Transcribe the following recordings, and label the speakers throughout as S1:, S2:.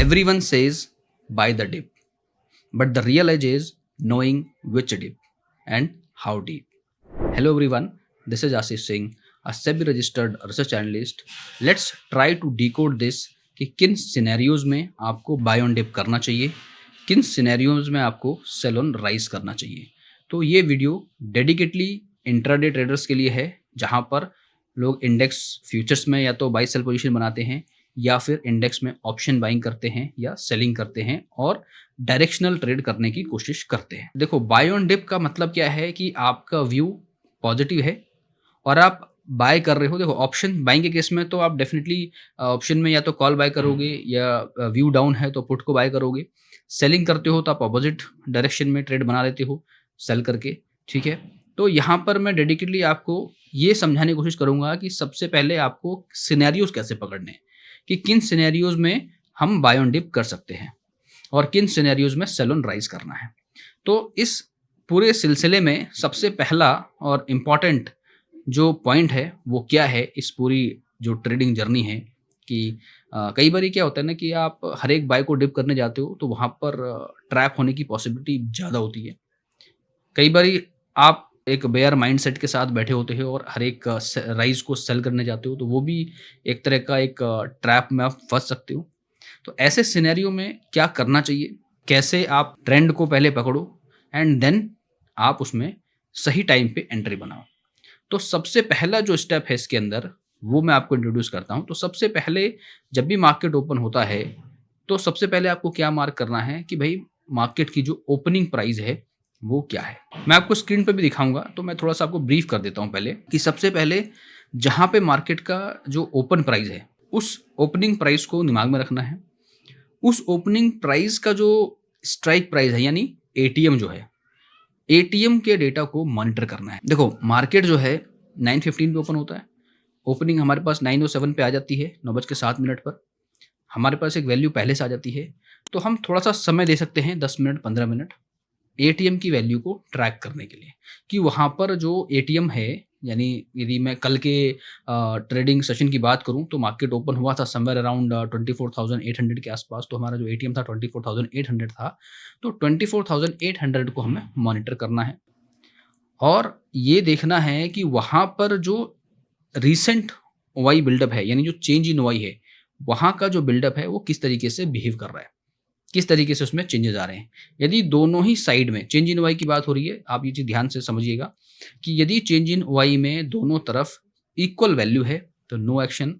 S1: Everyone says buy the dip, but the real edge is knowing which dip and how deep. Hello everyone, this is Ashish Singh, a SEBI registered research analyst. Let's try to decode this कि किन scenarios में आपको bye on dip करना चाहिए, किन scenarios में आपको cell on rise करना चाहिए। तो ये वीडियो डेडिकेटली इंट्राडे ट्रेडर्स के लिए है, जहाँ पर लोग इंडेक्स फ्यूचर्स में या तो बाई सेल पोजीशन बनाते हैं या फिर इंडेक्स में ऑप्शन बाइंग करते हैं या सेलिंग करते हैं और डायरेक्शनल ट्रेड करने की कोशिश करते हैं। देखो, बाय ऑन डिप का मतलब क्या है कि आपका व्यू पॉजिटिव है और आप बाय कर रहे हो। देखो, ऑप्शन बाइंग के केस में तो आप डेफिनेटली ऑप्शन में या तो कॉल बाय करोगे या व्यू डाउन है तो पुट को बाय करोगे। सेलिंग करते हो तो आप अपोजिट डायरेक्शन में ट्रेड बना लेते हो सेल करके, ठीक है। तो यहाँ पर मैं डेडिकेटली आपको ये समझाने की कोशिश करूंगा कि सबसे पहले आपको सिनेरियोज कैसे पकड़ने हैं, कि किन सिनेरियोज में हम बाय ऑन डिप कर सकते हैं और किन सिनेरियोज में सेल ऑन राइज करना है। तो इस पूरे सिलसिले में सबसे पहला और इम्पॉर्टेंट जो पॉइंट है वो क्या है इस पूरी जो ट्रेडिंग जर्नी है, कि कई बार क्या होता है ना कि आप हर एक बाय को डिप करने जाते हो तो वहाँ पर ट्रैप होने की पॉसिबिलिटी ज़्यादा होती है। कई बार आप एक बेयर माइंडसेट के साथ बैठे होते हो और हर एक राइज को सेल करने जाते हो, तो वो भी एक तरह का एक ट्रैप में आप फंस सकते हो। तो ऐसे सिनेरियो में क्या करना चाहिए, कैसे आप ट्रेंड को पहले पकड़ो एंड देन आप उसमें सही टाइम पे एंट्री बनाओ। तो सबसे पहला जो स्टेप है इसके अंदर वो मैं आपको इंट्रोड्यूस करता हूँ। तो सबसे पहले जब भी मार्केट ओपन होता है तो सबसे पहले आपको क्या मार्क करना है कि भाई मार्केट की जो ओपनिंग प्राइस है वो क्या है। मैं आपको स्क्रीन पर भी दिखाऊंगा, तो मैं थोड़ा सा आपको ब्रीफ कर देता हूँ पहले कि सबसे पहले जहाँ पे मार्केट का जो ओपन प्राइस है उस ओपनिंग प्राइस को दिमाग में रखना है। उस ओपनिंग प्राइस का जो स्ट्राइक प्राइस है यानी एटीएम जो है, एटीएम के डेटा को मॉनिटर करना है। देखो, मार्केट जो है 9:15 पे ओपन होता है, ओपनिंग हमारे पास 9:07 पे आ जाती है, 9:07 पर हमारे पास एक वैल्यू पहले से आ जाती है। तो हम थोड़ा सा समय दे सकते हैं, 10 मिनट 15 मिनट एटीएम की वैल्यू को ट्रैक करने के लिए, कि वहाँ पर जो एटीएम है, यानी यदि मैं कल के ट्रेडिंग सेशन की बात करूँ तो मार्केट ओपन हुआ था समवेयर अराउंड 24,800 के आसपास। तो हमारा जो एटीएम था 24,800 था। तो 24,800 को हमें मॉनिटर करना है और ये देखना है कि वहाँ पर जो रिसेंट ओवाई बिल्डअप है, यानी जो चेंज इन ओवाई है, वहाँ का जो बिल्डअप है वो किस तरीके से बिहेव कर रहा है, किस तरीके से उसमें चेंजेस आ रहे हैं। यदि दोनों ही साइड में चेंज इन वाई की बात हो रही है, आप ये चीज़ ध्यान से समझिएगा कि यदि चेंज इन वाई में दोनों तरफ इक्वल वैल्यू है तो नो एक्शन,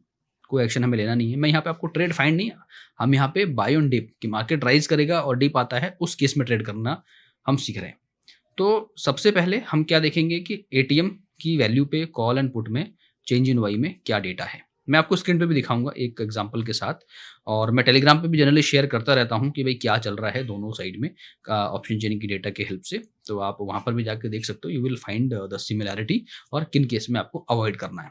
S1: कोई एक्शन हमें लेना नहीं है। मैं यहाँ पे आपको ट्रेड फाइंड नहीं, हम यहाँ पे बाय ऑन डिप कि मार्केट राइज करेगा और डिप आता है उस केस में ट्रेड करना हम सीख रहे हैं। तो सबसे पहले हम क्या देखेंगे कि एटीएम की वैल्यू पे कॉल एंड पुट में चेंज इन वाई में क्या डेटा है। मैं आपको स्क्रीन पे भी दिखाऊंगा एक एग्जांपल के साथ, और मैं टेलीग्राम पे भी जनरली शेयर करता रहता हूं कि भाई क्या चल रहा है दोनों साइड में ऑप्शन चेनिंग की डेटा के हेल्प से। तो आप वहां पर भी जाकर देख सकते हो, you will find the similarity और किन केस में आपको अवॉइड करना है।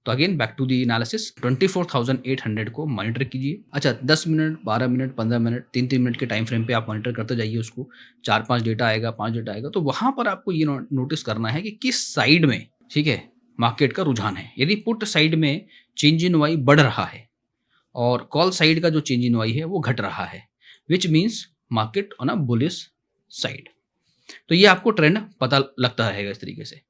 S1: तो again back to the analysis, 24,800 को मॉनिटर कीजिए। अच्छा, 10 मिनट 12 मिनट 15 मिनट 3-3 मिनट के टाइम फ्रेम पे आप मॉनिटर करते जाइए उसको। 4-5 डेटा आएगा, 5 डेटा आएगा, तो वहां पर आपको ये नोटिस करना है कि किस साइड में, ठीक है, मार्केट का रुझान है। यदि पुट साइड में चेंज इन वाई बढ़ रहा है और कॉल साइड का जो चेंज इन वाई है वो घट रहा है, which means market on a bullish side. तो ये आपको ट्रेंड पता लगता रहेगा इस तरीके से।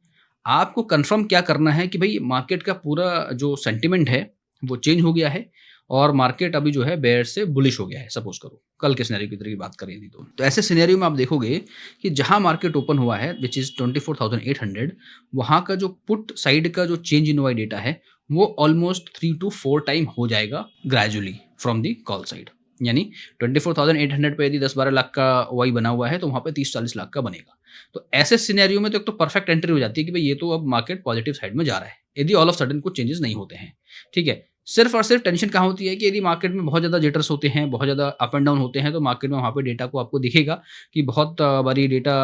S1: आपको कंफर्म क्या करना है कि भाई मार्केट का पूरा जो सेंटिमेंट है वो चेंज हो गया है और मार्केट अभी जो है बेयर से बुलिश हो गया है। सपोज करो कल के सिनेरियो की तरह की बात करें यदि तो ऐसे सिनेरियो में आप देखोगे कि जहां मार्केट ओपन हुआ है विच इज 24,800, वहां का जो पुट साइड का जो चेंज इन वाई डेटा है वो ऑलमोस्ट 3 to 4 टाइम हो जाएगा gradually from the call side. यानी 24,800 पे यदि 10-12 लाख का वाई बना हुआ है तो वहां पे 30-40 लाख का बनेगा। तो ऐसे सिनेरियो में तो एक तो परफेक्ट एंट्री हो जाती है कि भाई ये तो अब मार्केट पॉजिटिव साइड में जा रहा है, यदि ऑल ऑफ सडन कुछ चेंजेस नहीं होते हैं, ठीक है। सिर्फ और सिर्फ टेंशन कहाँ होती है कि यदि मार्केट में बहुत ज़्यादा जिटर्स होते हैं, बहुत ज़्यादा अप एंड डाउन होते हैं, तो मार्केट में वहाँ पे डेटा को आपको दिखेगा कि बहुत बारी डेटा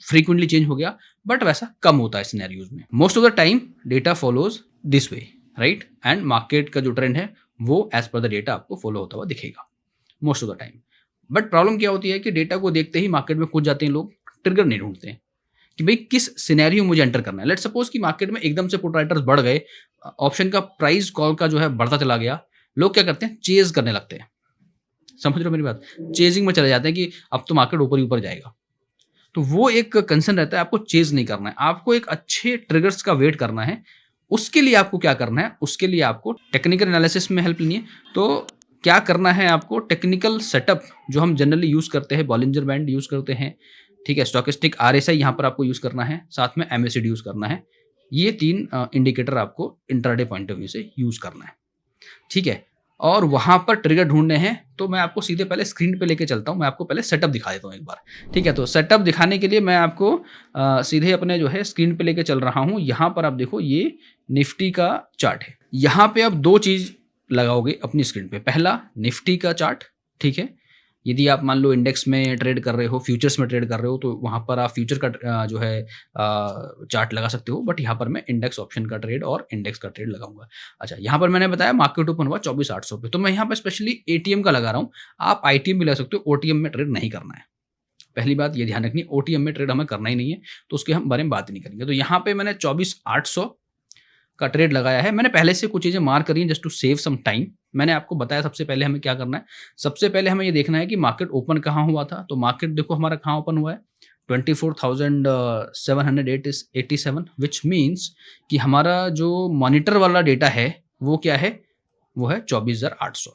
S1: फ्रीक्वेंटली चेंज हो गया, बट वैसा कम होता है सिनेरियोज में। Most of the time data follows this way, right, and market का जो ट्रेंड है वो एज पर द डेटा आपको फॉलो होता हुआ दिखेगा most of the time. But problem क्या होती है कि डेटा को देखते ही मार्केट में कूद जाते हैं लोग, ट्रिगर नहीं ढूंढते हैं कि भाई किस सिनेरियो मुझे एंटर करना है। लेट्स सपोज कि मार्केट में एकदम से पुट राइटर्स बढ़ गए, ऑप्शन का प्राइस कॉल का जो है बढ़ता चला गया, लोग क्या करते हैं, चेज करने लगते हैं, समझ रहे हो मेरी बात? चेजिंग में चले जाते हैं कि अब तो मार्केट ऊपर ही ऊपर जाएगा। तो वो एक कंसर्न रहता है, आपको चेज़ नहीं करना है, आपको एक अच्छे ट्रिगर्स का वेट करना है। उसके लिए आपको क्या करना है, उसके लिए आपको टेक्निकल एनालिसिस में हेल्प लेनी है। तो क्या करना है आपको, टेक्निकल सेटअप जो हम जनरली यूज़ करते हैं, बॉलिंजर बैंड यूज़ करते हैं, ठीक है, स्टोकेस्टिक आरएसआई यहाँ पर आपको यूज़ करना है, साथ में एमएसीडी यूज़ करना है। ये 3 इंडिकेटर आपको इंट्राडे पॉइंट ऑफ व्यू से यूज़ करना है, ठीक है? और वहाँ पर ट्रिगर ढूँढने हैं, तो मैं आपको सीधे पहले स्क्रीन पे लेके चलता हूँ, मैं आपको पहले सेटअप दिखा देता हूँ एक बार, ठीक है? तो सेटअप दिखाने के लिए मैं आपको सीधे अपने जो है स्क्रीन पे लेके चल रहा हूँ। यहाँ पर आप देखो ये निफ्टी का चार्ट है। यहाँ पे आप 2 चीज़ लगाओगे अपनी स्क्रीन पे, पहला निफ्टी का चार्ट, ठीक है? यदि आप मान लो इंडेक्स में ट्रेड कर रहे हो, फ्यूचर्स में ट्रेड कर रहे हो, तो वहाँ पर आप फ्यूचर का जो है चार्ट लगा सकते हो, बट यहाँ पर मैं इंडेक्स ऑप्शन का ट्रेड और इंडेक्स का ट्रेड लगाऊंगा। अच्छा, यहाँ पर मैंने बताया मार्केट ओपन हुआ 24,800 पे, तो मैं यहाँ पर स्पेशली एटीएम का लगा रहा हूँ। आप आईटीएम भी लगा सकते हो, ओटीएम में ट्रेड नहीं करना है। पहली बात ये ध्यान रखनी, ओटीएम में ट्रेड हमें करना ही नहीं है, तो उसके हम बारे में बात ही नहीं करेंगे। तो यहाँ पे मैंने 24,800 का ट्रेड लगाया है। मैंने पहले से कुछ चीज़ें मार्क करी हैं just to save some time. मैंने आपको बताया सबसे पहले हमें क्या करना है। सबसे पहले हमें ये देखना है कि मार्केट ओपन कहाँ हुआ था। तो मार्केट देखो हमारा कहाँ ओपन हुआ है, 24,787 व्हिच मीन्स कि हमारा जो मॉनिटर वाला डेटा है वो क्या है, वो है 24,800।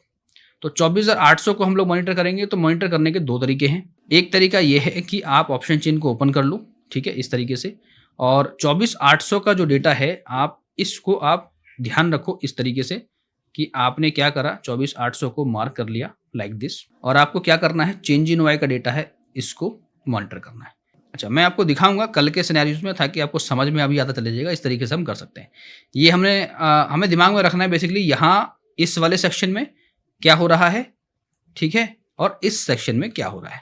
S1: तो 24,800 को हम लोग मॉनिटर करेंगे। तो मॉनिटर करने के 2 तरीके हैं। एक तरीका ये है कि आप ऑप्शन चेन को ओपन कर लो, ठीक है, इस तरीके से, और 24,800 का जो डेटा है आप इसको आप ध्यान रखो इस तरीके से कि आपने क्या करा, 24,800 को मार्क कर लिया लाइक दिस, और आपको क्या करना है, चेंज इन वाई का डेटा है इसको मॉनिटर करना है। अच्छा, मैं आपको दिखाऊंगा कल के सिनेरियोज में ताकि आपको समझ में अभी आता चले जाएगा। इस तरीके से हम कर सकते हैं। ये हमें दिमाग में रखना है बेसिकली, यहाँ इस वाले सेक्शन में क्या हो रहा है, ठीक है, और इस सेक्शन में क्या हो रहा है।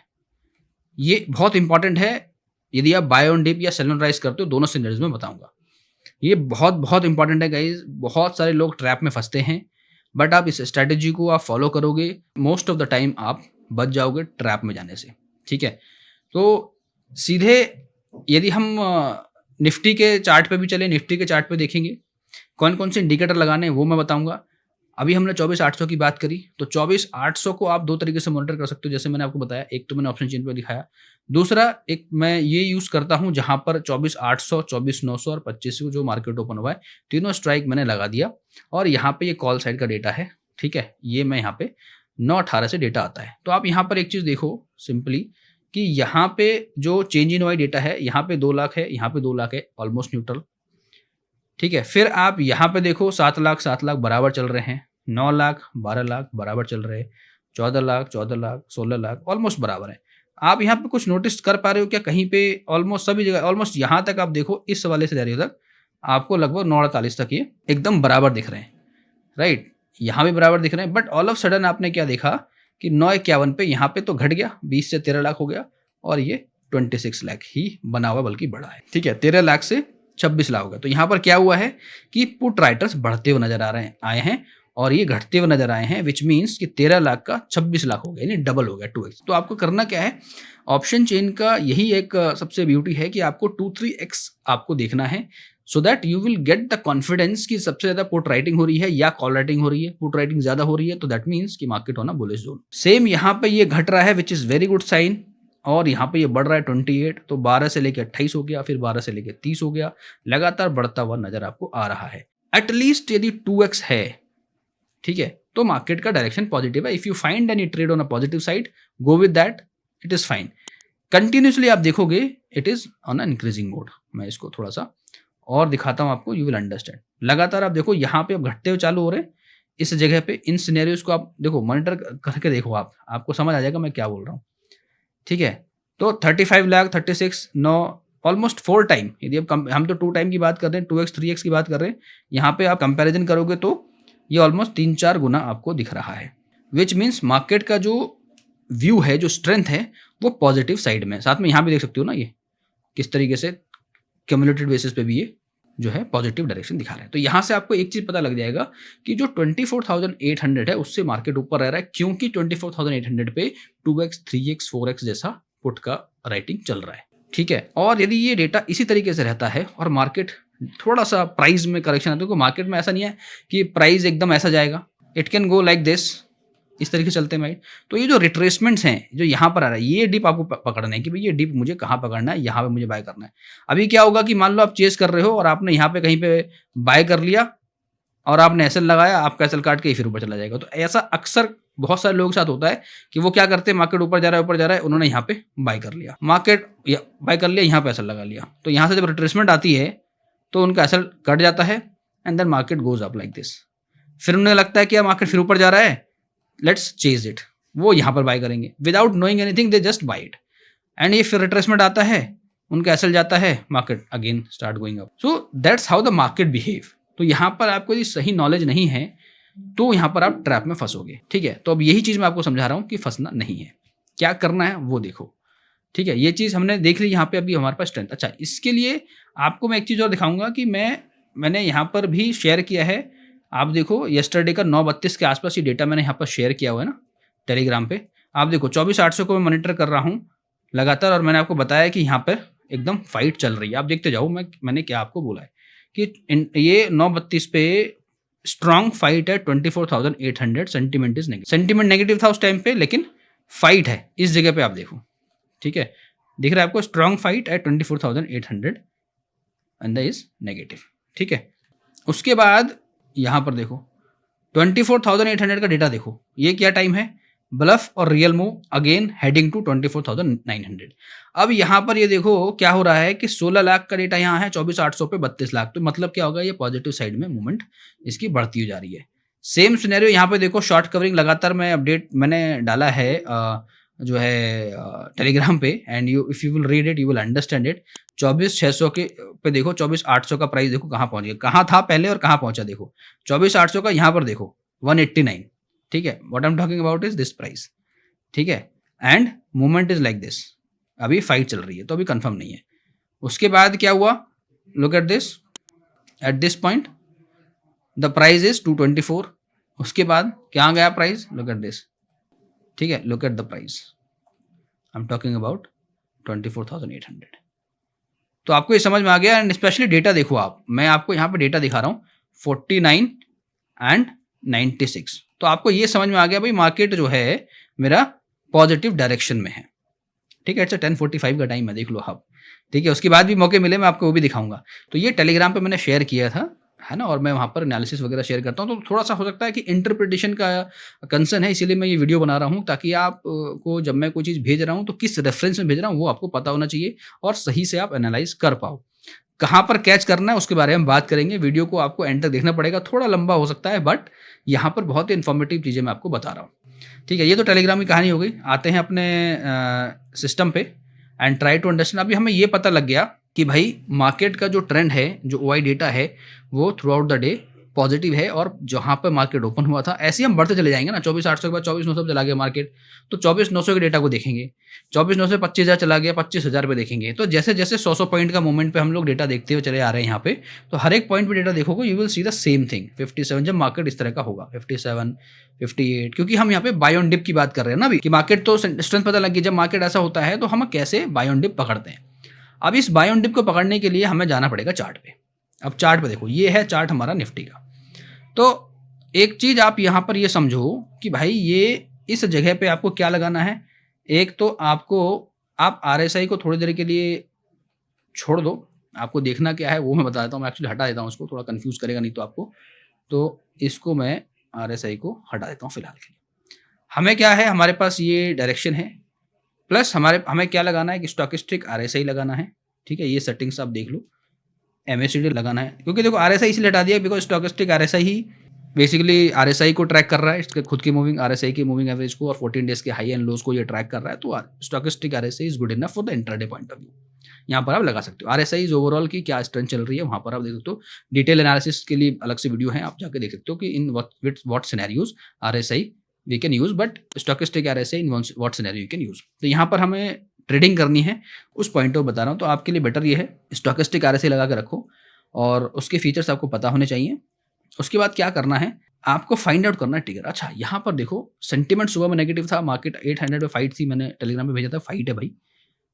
S1: ये बहुत इंपॉर्टेंट है। यदि आप बाय ऑन डिप या सेल ऑन राइज करते हो, दोनों सिनेरियोज में बताऊंगा। ये बहुत बहुत इंपॉर्टेंट है गाइज। बहुत सारे लोग ट्रैप में फंसते हैं, बट आप इस स्ट्रैटेजी को आप फॉलो करोगे, मोस्ट ऑफ द टाइम आप बच जाओगे ट्रैप में जाने से, ठीक है। तो सीधे यदि हम निफ्टी के चार्ट पे भी चले, निफ्टी के चार्ट पे देखेंगे कौन कौन से इंडिकेटर लगाने हैं वो मैं बताऊंगा। अभी हमने 24,800 की बात करी, तो 24,800 को आप 2 तरीके से मॉनिटर कर सकते हो, जैसे मैंने आपको बताया। एक तो मैंने ऑप्शन चेन पे दिखाया, दूसरा एक मैं ये यूज़ करता हूँ जहाँ पर 24,800, 24,900 और 2500 जो मार्केट ओपन हुआ है, तीनों स्ट्राइक मैंने लगा दिया। और यहाँ पे ये कॉल साइड का डेटा है, ठीक है, ये मैं यहाँ पे 9/18 से डेटा आता है। तो आप यहाँ पर एक चीज़ देखो सिंपली कि यहाँ पे जो चेंज इन वाई डेटा है, यहाँ पे 2 लाख है, यहाँ पे 2 लाख है, ऑलमोस्ट न्यूट्रल, ठीक है। फिर आप यहाँ पे देखो 7 लाख बराबर चल रहे हैं, 9 लाख 12 लाख बराबर चल रहे हैं, 14 लाख 16 लाख ऑलमोस्ट बराबर है। आप यहाँ पे कुछ नोटिस कर पा रहे हो क्या, कहीं पे ऑलमोस्ट सभी जगह, ऑलमोस्ट यहाँ तक आप देखो, इस वाले सिनेरियो तक आपको लगभग 9:48 तक ये एकदम बराबर दिख रहे हैं, राइट, यहाँ भी बराबर दिख रहे हैं। बट ऑल ऑफ सडन आपने क्या देखा कि 9:51 पे यहाँ पे तो घट गया, 20 से 13 लाख हो गया, और ये 26 लाख ही बना हुआ बल्कि बढ़ा है, ठीक है, 13 लाख से 26 लाख हो गया। तो यहाँ पर क्या हुआ है कि पुट राइटर्स बढ़ते हुए नजर आए हैं और ये घटते हुए नजर आए हैं, विच मीन्स कि 13 लाख का 26 लाख हो गया, यानी डबल हो गया, 2x। तो आपको करना क्या है, ऑप्शन चेन का यही एक सबसे ब्यूटी है कि आपको 2-3x आपको देखना है, सो that you will get the confidence कि सबसे ज्यादा पुट राइटिंग हो रही है या कॉल राइटिंग हो रही है। पुट राइटिंग ज्यादा हो रही है तो दैट मीन्स कि मार्केट होना बुलिश जोन। सेम यहाँ पे ये घट रहा है, which is very good sign, और यहाँ पे ये बढ़ रहा है 28, तो 12 से लेके 28 हो गया, फिर 12 से लेके 30 हो गया, लगातार बढ़ता हुआ नजर आपको आ रहा है। एटलीस्ट यदि 2x है, ठीक है, तो मार्केट का डायरेक्शन पॉजिटिव है। If you find any trade on a positive side, go with that, it is fine. Continuously आप देखोगे it is on a increasing mode. मैं इसको थोड़ा सा और दिखाता हूं आपको, यू विल अंडरस्टैंड। लगातार आप देखो यहाँ पे अब घटते हुए चालू हो रहे हैं इस जगह पे। इन सिनेरियोज को आप देखो, मॉनिटर करके देखो, आपको समझ आ जाएगा मैं क्या बोल रहा हूँ, ठीक है। तो 35 लाख, 36, 9, ऑलमोस्ट 4 टाइम। यदि अब हम तो 2 टाइम की बात कर रहे हैं, 2x 3x की बात कर रहे हैं, यहाँ पे आप कंपैरिजन करोगे तो ये ऑलमोस्ट 3-4 गुना आपको दिख रहा है, विच मीन्स मार्केट का जो व्यू है, जो स्ट्रेंथ है, वो पॉजिटिव साइड में। साथ में यहाँ भी देख सकते हो ना, ये किस तरीके से क्यूमुलेटेड बेसिस पे भी ये जो है पॉजिटिव डायरेक्शन दिखा रहा है। तो यहाँ से आपको एक चीज पता लग जाएगा कि जो 24,800 है उससे मार्केट ऊपर रह रहा है, क्योंकि 24,800 पे 2x 3x 4x जैसा पुट का राइटिंग चल रहा है, ठीक है। और यदि ये डेटा इसी तरीके से रहता है और मार्केट थोड़ा सा प्राइस में करेक्शन आता है, तो मार्केट में ऐसा नहीं है कि प्राइस एकदम ऐसा जाएगा, it can go like this, इस तरीके से चलते हैं भाई। तो ये जो रिट्रेसमेंट्स हैं जो यहाँ पर आ रहा है, ये डिप आपको पकड़ना है कि भाई ये डिप मुझे कहाँ पकड़ना है, यहाँ पे मुझे बाय करना है। अभी क्या होगा कि मान लो आप चेस कर रहे हो और आपने यहाँ पे कहीं पे बाय कर लिया और आपने एसएल लगाया, आपका एसएल काट के ही फिर ऊपर चला जाएगा। तो ऐसा अक्सर बहुत सारे लोगों के साथ होता है कि वो क्या करते हैं, मार्केट ऊपर जा रहा है, उन्होंने यहाँ पे बाय कर लिया, मार्केट बाय कर लिया, यहाँ पे एसएल लगा लिया। तो यहाँ से जब रिट्रेसमेंट आती है तो उनका एसएल कट जाता है and then market goes up like this. फिर उन्हें लगता है कि यार मार्केट फिर ऊपर जा रहा है, लेट्स चेज इट, वो यहाँ पर बाय करेंगे without knowing anything, they just by it. And ये फिर रिट्रेसमेंट आता है, उनका एसएल जाता है, market again start going up. So that's how the market behave. तो यहाँ पर आपको यदि सही नॉलेज नहीं है तो यहाँ पर आप ट्रैप में फंसोगे, ठीक है। तो अब यही चीज़ मैं आपको समझा रहा हूँ कि फंसना नहीं है, क्या करना है वो देखो, ठीक है। ये चीज़ हमने देख ली यहाँ पे, अभी हमारे पास स्ट्रेंथ। अच्छा, इसके लिए आपको मैं एक चीज़ और दिखाऊंगा कि मैंने यहाँ पर भी शेयर किया है। आप देखो यस्टरडे का 9:32 के आसपास ये डेटा मैंने यहाँ पर शेयर किया हुआ है ना टेलीग्राम पे। आप देखो 24,800 को मैं मॉनिटर कर रहा हूँ लगातार, और मैंने आपको बताया कि यहाँ पर एकदम फाइट चल रही है। आप देखते जाओ मैंने क्या आपको बोला है कि ये 9:32 पे स्ट्रॉन्ग फाइट है 24,800। Sentiment is negative, sentiment negative था उस टाइम पे, लेकिन फाइट है इस जगह पे। आप देखो, ठीक है, दिख रहा है आपको, strong fight eight 24,800 and the is negative, ठीक है। उसके बाद यहाँ पर देखो 24,800 का डेटा देखो, ये क्या टाइम है, ब्लफ और real move again heading to 24,900। अब यहाँ पर ये देखो क्या हो रहा है कि 16 लाख का डेटा यहाँ है, 24,800 पे 32 लाख। तो मतलब क्या होगा, ये पॉजिटिव साइड में मूवमेंट इसकी बढ़ती हो जा रही है। सेम सिनेरियो यहाँ पे देखो, शॉर्ट कवरिंग लगातार मैं अपडेट मैंने डाला है जो है टेलीग्राम पे, and if you will read it you will understand it. 24,600 के पे देखो, 24,800 का प्राइस देखो कहाँ पहुंच गया, कहाँ था पहले और कहाँ पहुंचा देखो। 24,800 का यहाँ पर देखो 189, ठीक है। What I am talking about is this price, ठीक है। And movement is like this, अभी फाइट चल रही है तो अभी कंफर्म नहीं है। उसके बाद क्या हुआ, look at this, at this point the price is 224। उसके बाद क्या गया प्राइस, लुक एट दिस, ठीक है, look at the price, I am talking about 24,800। तो आपको ये समझ में आ गया। एंड स्पेशली डेटा देखो आप, मैं आपको यहाँ पे डेटा दिखा रहा हूँ 49 एंड 96। तो आपको ये समझ में आ गया भाई मार्केट जो है मेरा पॉजिटिव डायरेक्शन में है, ठीक है। अच्छा 10:45 का टाइम है, देख लो आप, ठीक है। उसके बाद भी मौके मिले मैं आपको वो भी दिखाऊंगा। तो ये टेलीग्राम पे मैंने शेयर किया था, है ना, और मैं वहाँ पर एनालिसिस वगैरह शेयर करता हूँ। तो थोड़ा सा हो सकता है कि इंटरप्रिटेशन का कंसर्न है, इसीलिए मैं ये वीडियो बना रहा हूँ, ताकि आप को जब मैं कोई चीज़ भेज रहा हूँ तो किस रेफरेंस में भेज रहा हूँ वो आपको पता होना चाहिए और सही से आप एनालाइज कर पाओ। कहाँ पर कैच करना है उसके बारे में बात करेंगे। वीडियो को आपको एंड तक देखना पड़ेगा, थोड़ा लंबा हो सकता है बट यहाँ पर बहुत ही इन्फॉर्मेटिव चीज़ें मैं आपको बता रहा हूँ, ठीक है। ये तो टेलीग्राम की कहानी हो गई। आते हैं अपने सिस्टम पे एंड ट्राई टू अंडरस्टैंड। अभी हमें ये पता लग गया कि भाई मार्केट का जो ट्रेंड है, जो ओआई डेटा है, वो through out the day positive है, और जहाँ पे मार्केट ओपन हुआ था ऐसे ही हम बढ़ते चले जाएंगे ना। 24,800 के बाद 24,900 चला गया मार्केट, तो 24,900 के डेटा को देखेंगे, 24,900 से 25,000 चला गया, 25,000 पे देखेंगे। तो जैसे जैसे 100 पॉइंट का मूवमेंट पे हम लोग डेटा देखते हुए चले आ रहे हैं यहाँ पे, तो हर एक पॉइंट पे डेटा देखोगे you will see the same thing. 57 जब मार्केट इस तरह का होगा, 57, 58, क्योंकि हम यहाँ पे बाय ऑन डिप की बात कर रहे हैं ना अभी, कि मार्केट तो स्ट्रेंथ पता लग गई। जब मार्केट ऐसा होता है तो हम कैसे बाय ऑन डिप पकड़ते हैं। अब इस बाय ऑन डिप को पकड़ने के लिए हमें जाना पड़ेगा चार्ट पे। अब चार्ट पे देखो, ये है चार्ट हमारा निफ्टी का। तो एक चीज आप यहाँ पर ये समझो कि भाई ये इस जगह पे आपको क्या लगाना है। एक तो आप RSI को थोड़ी देर के लिए छोड़ दो, आपको देखना क्या है वो मैं बता देता हूँ। मैं एक्चुअली हटा देता हूँ उसको, थोड़ा कंफ्यूज करेगा नहीं तो आपको। तो इसको मैं RSI को हटा देता हूँ फिलहाल के लिए। हमें क्या है, हमारे पास ये डायरेक्शन है, प्लस हमें क्या लगाना है कि स्टॉकिस्टिक RSI लगाना है, ठीक है। ये सेटिंग्स आप देख लो, MACD लगाना है, क्योंकि देखो RSI इसलिए हटा दिया because stochastic RSI he basically RSI को ट्रैक कर रहा है, इसके खुद की मूविंग RSI की मूविंग एवरेज को और 14 डेज के हाई एंड लोज को ये ट्रैक कर रहा है। तो stochastic RSI is good enough for the intraday point of view. यहाँ पर आप लगा सकते हो RSI इज ओवरऑल की क्या स्ट्रेंथ चल रही है, वहाँ पर आप देख सकते हो। डिटेल एनालिसिस के लिए अलग से वीडियो है, आप जाके देख सकते हो कि in what scenarios RSI we can use, but stochastic RSI in what scenario you can use. तो यहाँ पर हमें ट्रेडिंग करनी है, उस पॉइंट ऑफ बता रहा हूँ। तो आपके लिए बेटर ये है स्टॉकिस्टिक RSI लगा के रखो और उसके फीचर्स आपको पता होने चाहिए। उसके बाद क्या करना है, आपको फाइंड आउट करना है ट्रिगर। अच्छा यहाँ पर देखो सेंटीमेंट सुबह में नेगेटिव था, मार्केट 800 पे फाइट थी, मैंने टेलीग्राम पे भेजा था, फाइट है भाई,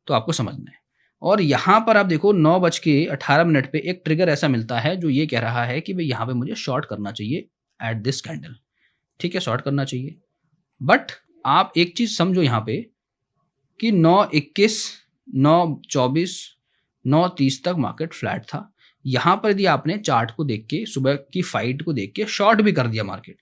S1: तो आपको समझना है। और यहाँ पर आप देखो 9:18 पे एक ट्रिगर ऐसा मिलता है जो ये कह रहा है कि भाई यहाँ पे मुझे शॉर्ट करना चाहिए एट दिस कैंडल, ठीक है, शॉर्ट करना चाहिए। बट आप एक चीज समझो यहाँ पे कि 9:21, 9:24, 9:30 तक मार्केट फ्लैट था। यहाँ पर यदि आपने चार्ट को देख के, सुबह की फाइट को देख के शॉर्ट भी कर दिया मार्केट,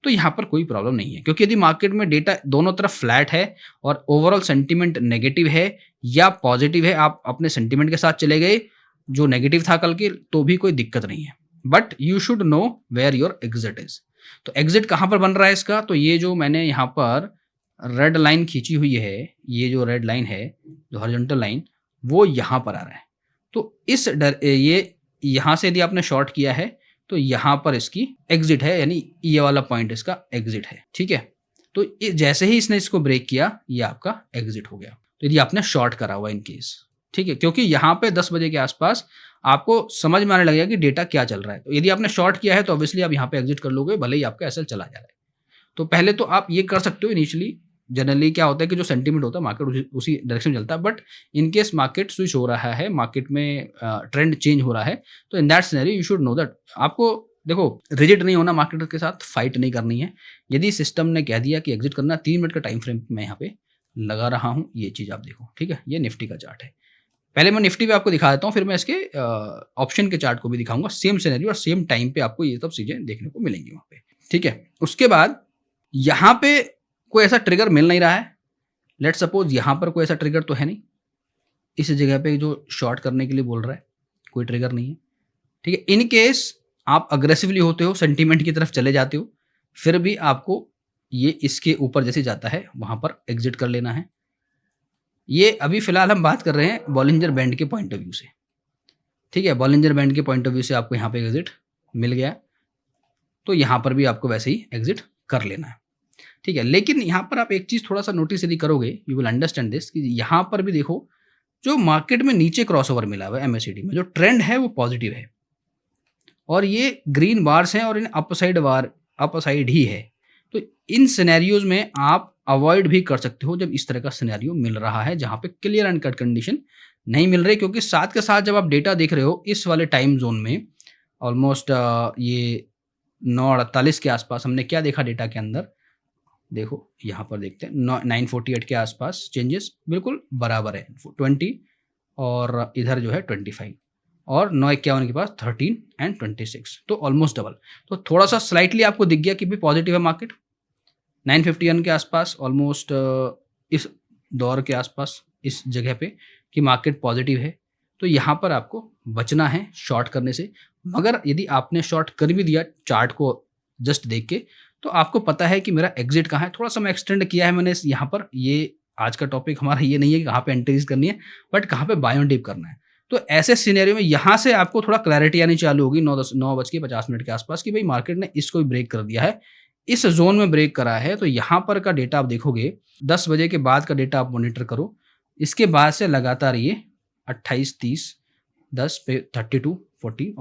S1: तो यहाँ पर कोई प्रॉब्लम नहीं है, क्योंकि यदि मार्केट में डेटा दोनों तरफ फ्लैट है और ओवरऑल सेंटीमेंट नेगेटिव है या पॉजिटिव है, आप अपने सेंटीमेंट के साथ चले गए जो नेगेटिव था कल के, तो भी कोई दिक्कत नहीं है। But you should know where your exit is. तो एग्जिट कहाँ पर बन रहा है इसका? तो ये जो मैंने यहाँ पर रेड लाइन खींची हुई है, ये जो रेड लाइन है, जो हॉरिजॉन्टल लाइन, वो यहाँ पर आ रहा है। तो इस ये यहाँ से यदि आपने शॉर्ट किया है तो यहाँ पर इसकी एग्जिट है, यानी ये वाला पॉइंट इसका एग्जिट है। ठीक है, तो जैसे ही इसने इसको ब्रेक किया, ये आपका एग्जिट हो गया। तो यदि आपने शॉर्ट करा हुआ इन केस, ठीक है, क्योंकि यहाँ पे 10 बजे के आसपास आपको समझ में आने लगेगा कि डेटा क्या चल रहा है। तो यदि आपने शॉर्ट किया है तो ऑब्वियसली आप यहाँ पे एग्जिट कर लोगे, भले ही आपका एसएल चला जा रहा है। तो पहले तो आप ये कर सकते हो इनिशियली। जनरली क्या होता है कि जो सेंटीमेंट होता है मार्केट उसी डायरेक्शन में चलता है, but in case market switch हो रहा है, मार्केट में ट्रेंड चेंज हो रहा है, तो in that scenario you should know that आपको, देखो, रिजिड नहीं होना, मार्केट के साथ फाइट नहीं करनी है। यदि सिस्टम ने कह दिया कि एग्जिट करना, 3 मिनट का टाइम फ्रेम मैं यहाँ पे लगा रहा हूँ, ये चीज़ आप देखो। ठीक है, ये निफ्टी का चार्ट है। पहले मैं निफ्टी पे आपको दिखा देता हूँ, फिर मैं इसके ऑप्शन के चार्ट को भी दिखाऊंगा। सेम सिनेरियो और सेम टाइम पे आपको ये सब चीज़ें देखने को मिलेंगी वहाँ पे। ठीक है, उसके बाद यहाँ पे कोई ऐसा ट्रिगर मिल नहीं रहा है। लेट सपोज यहाँ पर कोई ऐसा ट्रिगर तो है नहीं, इस जगह पे जो शॉर्ट करने के लिए बोल रहा है, कोई ट्रिगर नहीं है। ठीक है, इन केस आप अग्रेसिवली होते हो, सेंटीमेंट की तरफ चले जाते हो, फिर भी आपको ये इसके ऊपर जैसे जाता है वहां पर एग्जिट कर लेना है। ये अभी फिलहाल हम बात कर रहे हैं बॉलिंजर बैंड के पॉइंट ऑफ व्यू से। ठीक है, बॉलिंजर बैंड के पॉइंट ऑफ व्यू से आपको यहाँ पे एग्जिट मिल गया, तो यहाँ पर भी आपको वैसे ही एग्जिट कर लेना है। ठीक है, लेकिन यहाँ पर आप एक चीज़ थोड़ा सा नोटिस यदि करोगे, यू विल अंडरस्टैंड दिस, कि यहाँ पर भी देखो जो मार्केट में नीचे क्रॉसओवर मिला हुआ है एमएससीडी में, जो ट्रेंड है वो पॉजिटिव है और ये ग्रीन बार्स हैं और इन अपसाइड ही है। तो इन सिनेरियोज में आप अवॉइड भी कर सकते हो जब इस तरह का सिनेरियो मिल रहा है जहाँ पे क्लियर एंड कट कंडीशन नहीं मिल रही, क्योंकि साथ के साथ जब आप डेटा देख रहे हो इस वाले टाइम जोन में, ऑलमोस्ट ये 9:48 के आसपास हमने क्या देखा डेटा के अंदर, देखो यहाँ पर देखते हैं 9:48 के आसपास चेंजेस बिल्कुल बराबर है, 20 और इधर जो है 25 और 9:51 के पास 13 एंड 26, तो ऑलमोस्ट डबल। तो थोड़ा सा स्लाइटली आपको दिख गया कि भी पॉजिटिव है मार्केट। 9:51 के आसपास ऑलमोस्ट इस दौर के आसपास इस जगह पे कि मार्केट पॉजिटिव है, तो यहाँ पर आपको बचना है शॉर्ट करने से। मगर यदि आपने शॉर्ट कर भी दिया चार्ट को जस्ट देख के, तो आपको पता है कि मेरा एग्जिट कहाँ है। थोड़ा सा मैं एक्सटेंड किया है मैंने यहाँ पर, ये आज का टॉपिक हमारा ये नहीं है कि कहाँ पे एंट्रीज करनी है, बट कहाँ पे बाय ऑन डिप करना है। तो ऐसे सिनेरियो में यहाँ से आपको थोड़ा क्लैरिटी आनी चालू होगी 9:50 के आसपास कि भाई मार्केट ने इसको भी ब्रेक कर दिया है, इस जोन में ब्रेक करा है। तो यहाँ पर का डेटा आप देखोगे, 10 बजे के बाद का डेटा आप मॉनिटर करो, इसके बाद से लगातार ये 28, 30, 10 पे 32, 40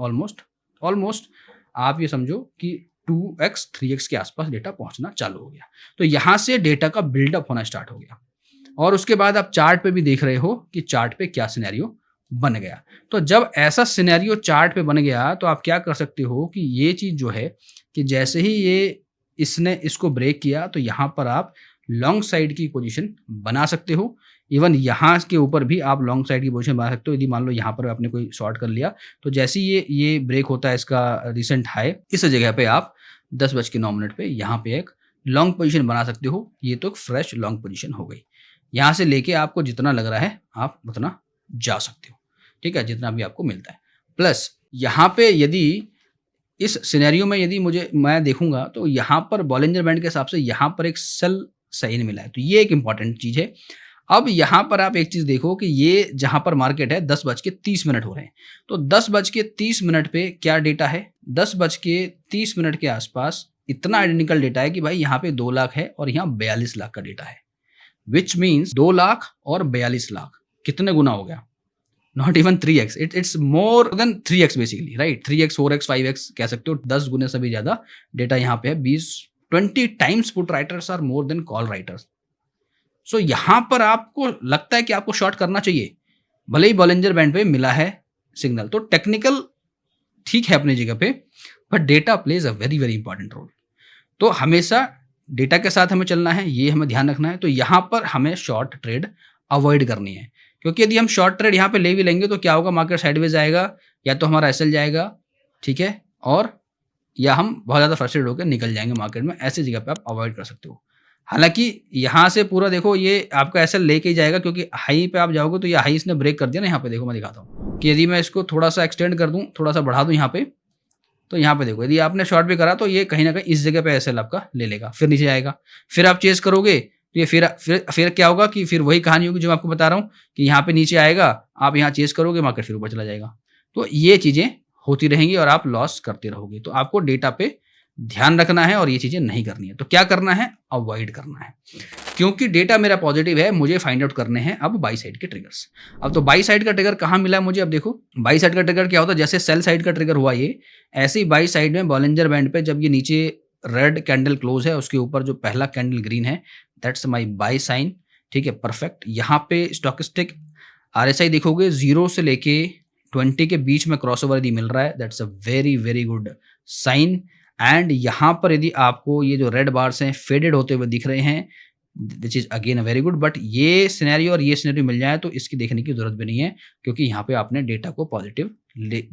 S1: ऑलमोस्ट आप ये समझो कि 2x 3x के आसपास डेटा पहुंचना चालू हो गया। तो यहाँ से डेटा का बिल्डअप होना स्टार्ट हो गया और उसके बाद आप चार्ट पे भी देख रहे हो कि चार्ट पे क्या सिनेरियो बन गया। तो जब ऐसा सिनेरियो चार्ट पे बन गया तो आप क्या कर सकते हो कि ये चीज़ जो है कि जैसे ही इसने इसको ब्रेक किया, तो यहाँ पर आप लॉन्ग साइड की पोजीशन बना सकते हो। इवन यहाँ के ऊपर भी आप लॉन्ग साइड की पोजीशन बना सकते हो। यदि मान लो यहाँ पर आपने कोई शॉर्ट कर लिया, तो जैसे ही ये ब्रेक होता है इसका रिसेंट हाई, इस जगह पे आप 10:09 पे यहाँ पे एक लॉन्ग पोजीशन बना सकते हो। ये तो फ्रेश लॉन्ग पोजीशन हो गई। यहाँ से लेके आपको जितना लग रहा है आप उतना जा सकते हो। ठीक है, जितना भी आपको मिलता है। प्लस यहाँ पे यदि इस सिनेरियो में यदि मैं देखूंगा तो यहाँ पर बॉलिंजर बैंड के हिसाब से यहाँ पर एक सेल साइन मिला है, तो ये एक इंपॉर्टेंट चीज़ है। अब यहाँ पर आप एक चीज़ देखो कि ये जहाँ पर मार्केट है 10:30 हो रहे हैं, तो 10:30 पे क्या डेटा है, 10:30 के आसपास इतना आइडेंटिकल डेटा है कि भाई यहाँ पे 2 लाख है और यहाँ 42 लाख का डेटा है, विच मीन्स 2 लाख और 42 लाख कितने गुना हो गया, not even 3x, it's more than 3x basically, right. 3x 4x 5x कह सकते हो, 10 गुने से भी ज़्यादा डेटा यहाँ पे है। 20 times put writers are more than call writers. So यहाँ पर आपको लगता है कि आपको शॉर्ट करना चाहिए, भले ही बॉलिंजर बैंड पे मिला है सिग्नल, तो टेक्निकल ठीक है अपनी जगह पे, but data plays a very very important role. तो हमेशा डेटा के साथ हमें चलना है, ये हमें ध्यान रखना है। तो यहाँ पर हमें शॉर्ट ट्रेड अवॉइड करनी है, क्योंकि यदि हम शॉर्ट ट्रेड यहाँ पे ले भी लेंगे तो क्या होगा, मार्केट साइडवेज जाएगा, या तो हमारा एसएल जाएगा, ठीक है, और या हम बहुत ज़्यादा फ्रस्ट्रेट होकर निकल जाएंगे मार्केट में। ऐसी जगह पे आप अवॉइड कर सकते हो। हालांकि यहाँ से पूरा देखो ये आपका एसएल लेके ही जाएगा, क्योंकि हाई पे आप जाओगे तो ये हाई इसने ब्रेक कर दिया ना। यहाँ पे देखो मैं दिखाता हूँ कि यदि मैं इसको थोड़ा सा एक्सटेंड कर दूँ, थोड़ा सा बढ़ा दूँ यहाँ पे, तो यहाँ पे देखो यदि आपने शॉर्ट भी करा तो ये कहीं ना कहीं इस जगह पे एसएल आपका ले लेगा, फिर नीचे आएगा, फिर आप चेस करोगे तो ये फिर क्या होगा कि फिर वही कहानी होगी जो मैं आपको बता रहा हूँ कि यहाँ पे नीचे आएगा, आप यहाँ चेस करोगे, मार्केट फिर ऊपर चला जाएगा। तो ये चीज़ें होती रहेंगी और आप लॉस करते रहोगे। तो आपको डेटा पे ध्यान रखना है और ये चीज़ें नहीं करनी है। तो क्या करना है, अवॉइड करना है। क्योंकि डेटा मेरा पॉजिटिव है, मुझे फाइंड आउट करने हैं अब बाई साइड के ट्रिगर्स। अब तो बाई साइड का ट्रिगर कहाँ मिला है मुझे, अब देखो बाई साइड का ट्रिगर क्या होता है, जैसे सेल साइड का ट्रिगर हुआ ये, ऐसे ही बाई साइड में बॉलिंजर बैंड पे जब ये नीचे रेड कैंडल क्लोज है, उसके ऊपर जो पहला कैंडल ग्रीन है, दैट्स माई बाई साइन। ठीक है, परफेक्ट। यहाँ पे स्टॉकिस्टिक RSI देखोगे 0 से लेके 20 के बीच में क्रॉसओवर यदि मिल रहा है, that's a very very good sign. And यहाँ पर यदि आपको ये जो रेड बार्स हैं फेडेड होते हुए दिख रहे हैं, this is again a very good. But ये सिनेरियो और ये सिनेरियो मिल जाए तो इसकी देखने की जरूरत भी नहीं है, क्योंकि यहाँ पे आपने डेटा को पॉजिटिव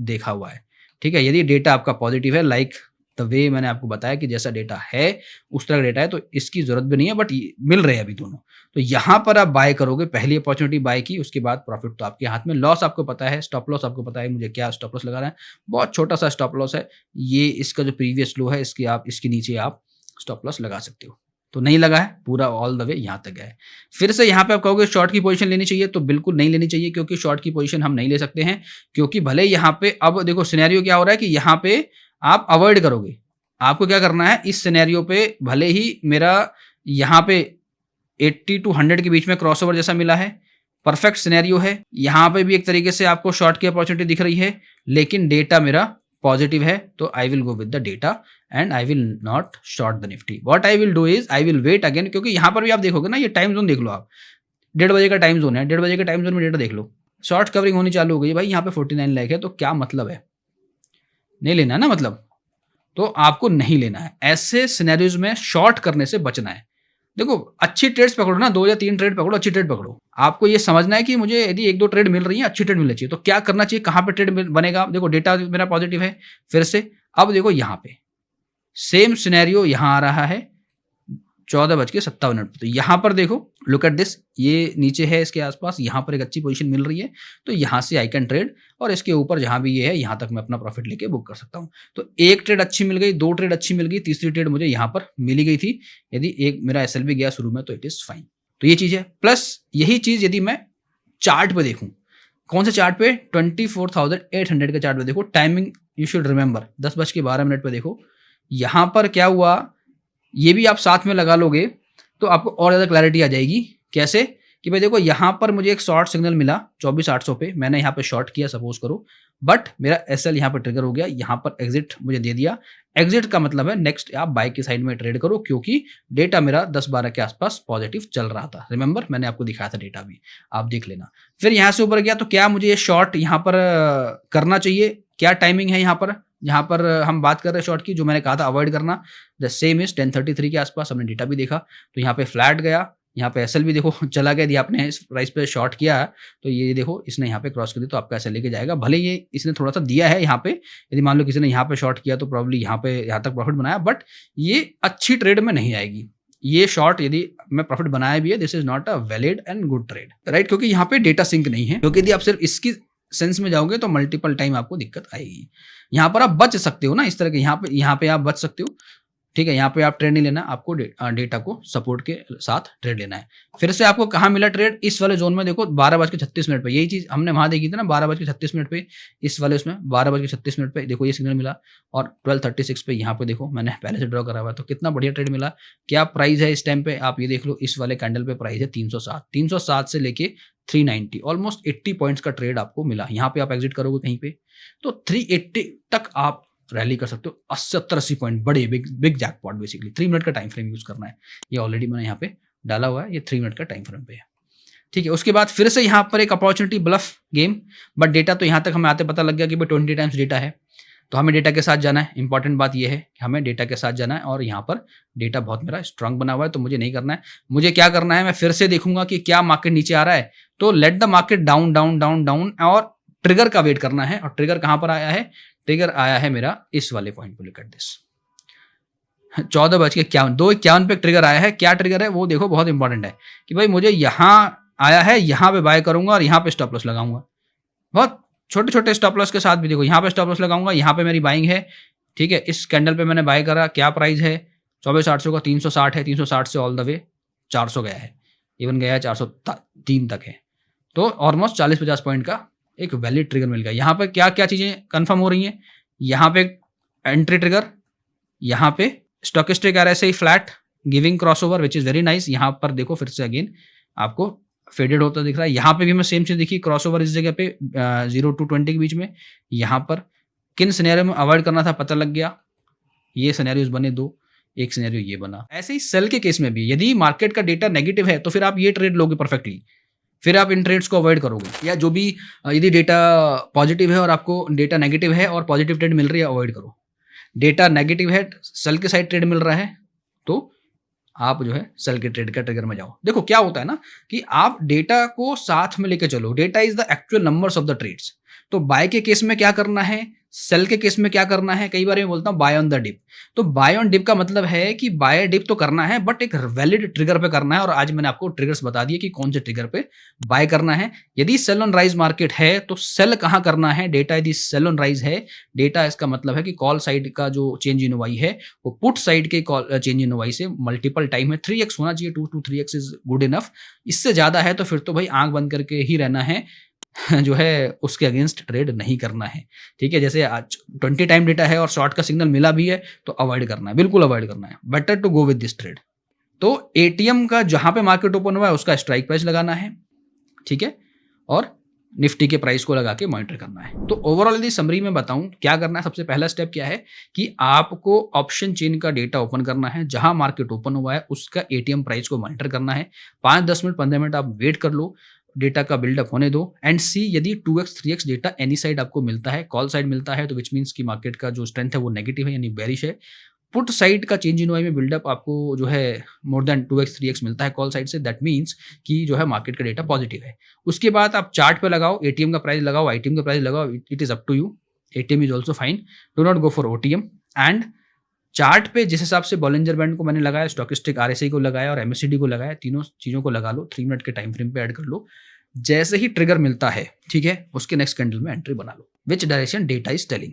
S1: देखा हुआ है। ठीक है, यदि डेटा आपका पॉजिटिव है, लाइक द वे मैंने आपको बताया कि जैसा डेटा है उस तरह डेटा है, तो इसकी जरूरत भी नहीं है, बट मिल रहे हैं अभी दोनों। तो यहाँ पर आप बाय करोगे, पहली अपॉर्चुनिटी बाय की, उसके बाद प्रॉफिट तो आपके हाथ में। लॉस आपको पता है, स्टॉप लॉस आपको पता है मुझे क्या स्टॉप लॉस लगाना है, बहुत छोटा सा स्टॉप लॉस है ये, इसका जो प्रीवियस लो है इसके नीचे आप स्टॉप लॉस लगा सकते हो। तो नहीं लगा है, पूरा ऑल द वे यहाँ तक गया है। फिर से यहाँ पे आप कहोगे शॉर्ट की पोजीशन लेनी चाहिए, तो बिल्कुल नहीं लेनी चाहिए, क्योंकि शॉर्ट की पोजीशन हम नहीं ले सकते हैं। क्योंकि भले यहाँ पे अब देखो सिनेरियो क्या हो रहा है कि यहाँ पे आप अवॉइड करोगे, आपको क्या करना है इस सिनेरियो पे, भले ही मेरा यहाँ पे 80 to 100 के बीच में क्रॉसओवर जैसा मिला है, परफेक्ट सिनेरियो है, यहाँ पे भी एक तरीके से आपको शॉर्ट की अपॉर्चुनिटी दिख रही है, लेकिन डेटा मेरा पॉजिटिव है, तो I will go with the data and I will not short the Nifty. What I will do is I will wait again, क्योंकि यहाँ पर भी आप देखोगे ना, ये टाइम जोन देख लो आप, 1:30 बजे का टाइम जोन है, 1:30 बजे के टाइम जोन में डेटा देख लो, शॉर्ट कवरिंग होनी चालू हो गई भाई, यहाँ पे 49 लाख है, तो क्या मतलब है, नहीं लेना है ना, मतलब तो आपको नहीं लेना है। ऐसे सिनेरियोज में शॉर्ट करने से बचना है। देखो अच्छी ट्रेड्स पकड़ो ना, 2 या 3 ट्रेड पकड़ो, अच्छी ट्रेड पकड़ो। आपको ये समझना है कि मुझे यदि 1-2 ट्रेड मिल रही है, अच्छी ट्रेड मिलनी चाहिए, तो क्या करना चाहिए, कहाँ पे ट्रेड बनेगा। देखो डेटा मेरा पॉजिटिव है, फिर से अब देखो यहाँ पे सेम सिनेरियो यहाँ आ रहा है 14:57 तो यहाँ पर देखो, लुक एट दिस, ये नीचे है इसके आसपास, यहाँ पर एक अच्छी पोजीशन मिल रही है, तो यहाँ से आई कैन ट्रेड, और इसके ऊपर जहाँ भी ये है यहाँ तक मैं अपना प्रॉफिट लेके बुक कर सकता हूँ। तो एक ट्रेड अच्छी मिल गई, 2 ट्रेड अच्छी मिल गई, तीसरी ट्रेड मुझे यहाँ पर मिली गई थी, यदि एक मेरा एसएल भी गया शुरू में तो इट इज फाइन। तो ये चीज़ है। प्लस यही चीज़ यदि मैं चार्ट पे देखूँ, कौन से चार्ट पे, 24,800 के चार्ट पे देखो, टाइमिंग यू शुड रिमेंबर, 10:12 पे देखो, यहाँ पर क्या हुआ, ये भी आप साथ में लगा लोगे तो आपको और ज़्यादा क्लैरिटी आ जाएगी। कैसे कि भाई देखो यहाँ पर मुझे एक शॉर्ट सिग्नल मिला 24,800 पे, मैंने यहाँ पे शॉर्ट किया सपोज करो, बट मेरा एसएल यहाँ पर ट्रिगर हो गया, यहाँ पर एग्जिट मुझे दे दिया। एग्जिट का मतलब है नेक्स्ट आप बाय की साइड में ट्रेड करो, क्योंकि डेटा मेरा 10-12 के आसपास पॉजिटिव चल रहा था। रिमेंबर मैंने आपको दिखाया था डेटा भी, आप देख लेना। फिर यहाँ से ऊपर गया, तो क्या मुझे ये शॉर्ट यहाँ पर करना चाहिए, क्या टाइमिंग है यहाँ पर हम बात कर रहे हैं शॉर्ट की, जो मैंने कहा था अवॉइड करना, द सेम इज 10:33 के आसपास हमने डेटा भी देखा, तो यहाँ पे फ्लैट गया, यहाँ पे एसएल भी देखो चला गया। यदि आपने इस प्राइस पे शॉर्ट किया तो ये देखो इसने यहाँ पे क्रॉस कर दी, तो आपका एसएल लेके जाएगा। भले ये इसने थोड़ा सा दिया है यहाँ पे, यदि मान लो किसी ने यहाँ पे शॉर्ट किया तो प्रॉब्ली यहाँ तक प्रॉफिट बनाया, बट ये अच्छी ट्रेड में नहीं आएगी। ये शॉर्ट यदि मैं प्रॉफिट बनाया भी है, this is not a valid and good trade, right, क्योंकि यहाँ पे डेटा सिंक नहीं है। क्योंकि यदि आप सिर्फ इसकी सेंस में जाओगे तो मल्टीपल टाइम आपको दिक्कत आएगी। यहाँ पर आप बच सकते हो ना, इस तरह के यहाँ पे आप बच सकते हो, ठीक है। यहाँ पे आप ट्रेड नहीं लेना, आपको डेटा को सपोर्ट के साथ ट्रेड लेना है। फिर से आपको कहाँ मिला ट्रेड, इस वाले जोन में देखो 12:36 पे, यही चीज हमने वहां देखी थी ना 12:36 पे, इस वाले उसमें 12:36 पे देखो ये सिग्नल मिला, और 12:36 पे यहाँ पे देखो मैंने पहले से ड्रॉ करा हुआ है, तो कितना बढ़िया ट्रेड मिला। क्या प्राइस है इस टाइम पे, आप ये देख लो, इस वाले कैंडल पे प्राइस है 307 से लेके 390, ऑलमोस्ट 80 पॉइंट्स का ट्रेड आपको मिला। यहाँ पे आप एग्जिट करोगे कहीं पे तो 380 तक आप रैली कर सकते हो, 70-80 पॉइंट, बड़े बिग जैकपॉट। बेसिकली 3 मिनट का टाइम फ्रेम यूज करना है, ये ऑलरेडी मैंने यहाँ पे डाला हुआ है, ये 3 मिनट का टाइम फ्रेम पे है, ठीक है। उसके बाद फिर से यहाँ पर एक opportunity bluff game, but data तो यहाँ तक हमें आते पता लग गया कि भाई 20 टाइम्स डेटा है, तो हमें डेटा के साथ जाना है। इंपॉर्टेंट बात ये है कि हमें डेटा के साथ जाना है और यहाँ पर डेटा बहुत मेरा स्ट्रांग बना हुआ है, तो मुझे नहीं करना है। मुझे क्या करना है, मैं फिर से देखूंगा कि क्या मार्केट नीचे आ रहा है, तो let the market down down down down और ट्रिगर का वेट करना है। और ट्रिगर कहाँ पर आया है, ट्रिगर आया है मेरा इस वाले पॉइंट पर। लुक एट दिस, 14:51, 2:51 पे ट्रिगर आया है। क्या ट्रिगर है वो देखो, बहुत इंपॉर्टेंट है कि भाई मुझे यहाँ आया है, यहाँ पे बाय करूंगा और यहाँ पे स्टॉप लॉस लगाऊंगा। बहुत छोटे छोटे स्टॉप लॉस के साथ भी देखो, यहाँ पे स्टॉप लॉस लगाऊंगा, यहाँ पे मेरी बाइंग है, ठीक है। इस कैंडल पे मैंने बाय करा, क्या प्राइस है 24,800 का, 360 है, 360 से ऑल द वे 400 गया है, इवन गया है 403 तक है। तो ऑलमोस्ट 40-50 पॉइंट का एक वैलिड ट्रिगर मिल गया। यहाँ पे क्या क्या चीजें कंफर्म हो रही हैं, यहाँ पे एंट्री ट्रिगर, यहाँ पे stochastic RSI flat giving crossover which is very nice. यहाँ पर देखो फिर से अगेन आपको फेडेड होता दिख रहा है। यहाँ पे भी मैं सेम चीज देखी, क्रॉसओवर इस जगह पे 0 to 20 के बीच में। यहाँ पर किन सिनेरियो में अवॉइड करना था पता लग गया, ये सिनेरियोज बने दो, एक सिनेरियो ये बना। ऐसे ही सेल के केस में भी यदि मार्केट का डेटा नेगेटिव है तो फिर आप ये ट्रेड लोगे परफेक्टली, फिर आप इन ट्रेड्स को अवॉइड करोगे। या जो भी यदि डेटा पॉजिटिव है और आपको डेटा नेगेटिव है और पॉजिटिव ट्रेड मिल रही है, अवॉइड करो। डेटा नेगेटिव है, सेल के साइड ट्रेड मिल रहा है, तो आप जो है सेल के ट्रेड का ट्रिगर में जाओ। देखो क्या होता है ना कि आप डेटा को साथ में लेके चलो। Data is the actual numbers of the trades. तो बाय के केस में क्या करना है, सेल के केस में क्या करना है, कई बार मैं बोलता हूं बाय ऑन द डिप। तो बाय ऑन डिप का मतलब है कि बाय डिप तो करना है बट एक वैलिड ट्रिगर पे करना है। और आज मैंने आपको ट्रिगर्स बता दिए कि कौन से ट्रिगर पे बाय करना है। यदि सेल ऑन राइज मार्केट है तो सेल कहां करना है, डेटा यदि सेल ऑन राइज है, डेटा इसका मतलब है कि कॉल साइड का जो चेंज इन वाई है वो पुट साइड के कॉल चेंज इन वाई से मल्टीपल टाइम है। 3x होना चाहिए, 2 to 3x is good enough. इससे ज्यादा है तो फिर तो भाई आंख बंद करके ही रहना है, जो है उसके अगेंस्ट ट्रेड नहीं करना है, ठीक है। जैसे आज 20 टाइम डेटा है और शॉर्ट का सिग्नल मिला भी है तो अवॉइड करना है, बिल्कुल अवॉइड करना है। Better to go with this trade. तो एटीएम का जहां पे मार्केट ओपन हुआ है उसका स्ट्राइक प्राइस लगाना है, ठीक है, और निफ्टी के प्राइस को लगा के मॉनिटर करना है। तो ओवरऑल यदि समरी में बताऊं क्या करना है, सबसे पहला स्टेप क्या है कि आपको ऑप्शन चेन का डेटा ओपन करना है, जहां मार्केट ओपन हुआ है उसका एटीएम प्राइस को मॉनिटर करना है। 5-10 मिनट 15 मिनट आप वेट कर लो, डेटा का बिल्डअप होने दो एंड सी यदि 2x 3x data any side आपको मिलता है, कॉल साइड मिलता है तो विच मीन्स की मार्केट का जो स्ट्रेंथ है वो नेगेटिव है यानी बेरिश है। पुट साइड का चेंज इन वाई में बिल्डअप आपको जो है मोर देन 2x 3x मिलता है कॉल साइड से, दैट मीन्स कि जो है मार्केट का डेटा पॉजिटिव है। उसके बाद आप चार्ट पे लगाओ, एटीएम का प्राइस लगाओ, आईटीएम का प्राइस लगाओ, it is up to you. ATM is also fine, do not go for OTM. And chart पे जिस हिसाब से बॉलिंजर बैंड को मैंने लगाया, स्टॉकिस्टिक RSI को लगाया और MACD को लगाया, तीनों चीजों को लगा लो, 3 मिनट के टाइम फ्रेम पे ऐड कर लो। जैसे ही ट्रिगर मिलता है, ठीक है, उसके नेक्स्ट कैंडल में एंट्री बना लो। Which direction data is telling.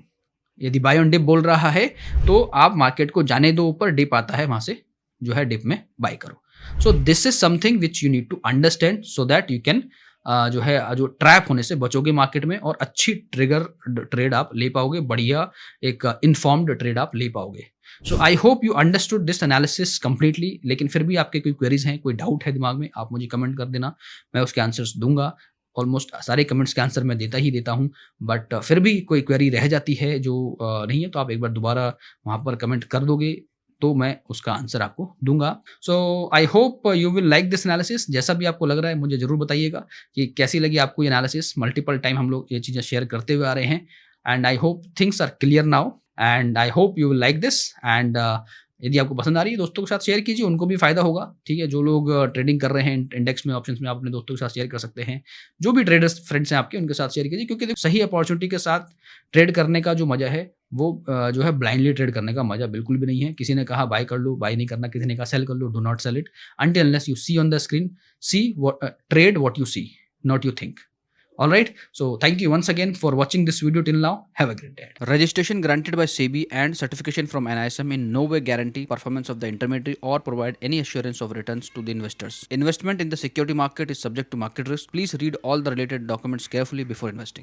S1: यदि बाय ऑन डिप बोल रहा है तो आप मार्केट को जाने दो ऊपर, डिप आता है वहां से जो है डिप में बाय करो। So this is something which you need to understand so that you can जो है जो ट्रैप होने से बचोगे मार्केट में और अच्छी ट्रिगर ट्रेड आप ले पाओगे, बढ़िया एक इन्फॉर्म्ड ट्रेड आप ले पाओगे। So I hope you understood this analysis completely. लेकिन फिर भी आपके कोई क्वेरीज हैं, कोई डाउट है दिमाग में, आप मुझे कमेंट कर देना, मैं उसके आंसर्स दूंगा। ऑलमोस्ट सारे कमेंट्स के आंसर मैं देता ही देता हूँ, बट फिर भी कोई क्वेरी रह जाती है जो नहीं है तो आप एक बार दोबारा वहाँ पर कमेंट कर दोगे तो मैं उसका आंसर आपको दूंगा। So I hope you will like this analysis. जैसा भी आपको लग रहा है मुझे जरूर बताइएगा कि कैसी लगी आपको ये एनालिसिस। मल्टीपल टाइम हम लोग ये चीज़ें शेयर करते हुए आ रहे हैं and I hope things are clear now and I hope you will like this. And यदि आपको पसंद आ रही है दोस्तों के साथ शेयर कीजिए, उनको भी फायदा होगा, ठीक है। जो लोग ट्रेडिंग कर रहे हैं इंडेक्स में, ऑप्शंस में, आप अपने दोस्तों के साथ शेयर कर सकते हैं। जो भी ट्रेडर्स फ्रेंड्स हैं आपके, उनके साथ शेयर कीजिए, क्योंकि सही अपॉर्चुनिटी के साथ ट्रेड करने का जो मजा है वो जो है ब्लाइंडली ट्रेड करने का मजा बिल्कुल भी नहीं है। किसी ने कहा बाय कर लो, बाय नहीं करना, किसी ने कहा सेल कर लो, do not sell it until unless you see on the screen. See trade what you see, not you think. All right, so thank you once again for watching this video till now. Have a great day. Registration granted by SEBI and certification from NISM in no way guarantee performance of the intermediary or provide any assurance of returns to the investors. Investment in the security market is subject to market risk. Please read all the related documents carefully before investing.